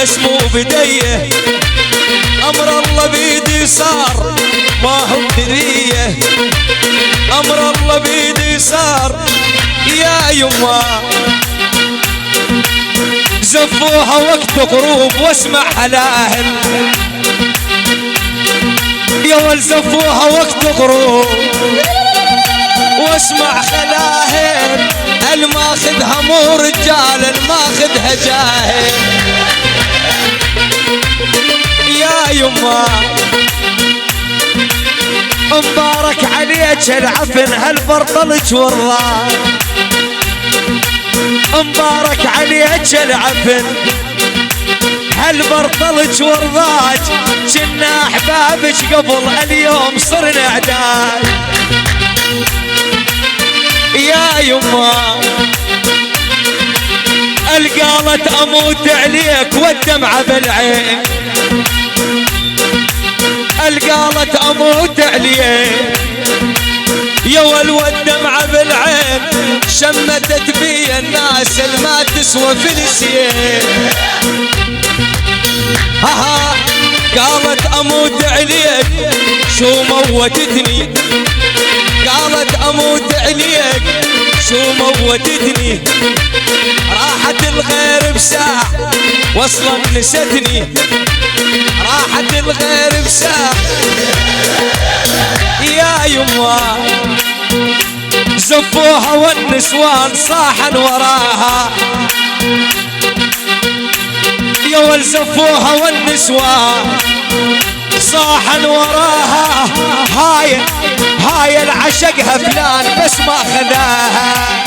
بس مو بديه، امر الله بيدي صار ما هو بديه، امر الله بيدي صار يا يما. زفوها وقت غروب واسمع هلاهل، يا ول زفوها وقت غروب واسمع خلاهل، الماخذها مو رجال الماخذها جاهل يا يما. مبارك عليك العفن هالبرطلج والراج، مبارك عليك العفن هالبرطلج والراج، كنا احبابك قبل اليوم صرنا اعداد يا يما. القالت اموت عليك والدمعة بالعين، القالت اموت عليك يا ول والدمعة بالعين، شمتت بي الناس الما تسوى فلسين. ها قالت اموت عليك شو موتتني، قالت اموت عليك شو موتتني، راحت الغير بساعة وصلا نستني، راحت الغير بساعة يا يما. زفوها والنسوان صاحن وراها يا ول زفوها والنسوان صاحن وراها، هاي العشقها فلان بس ما خذاها.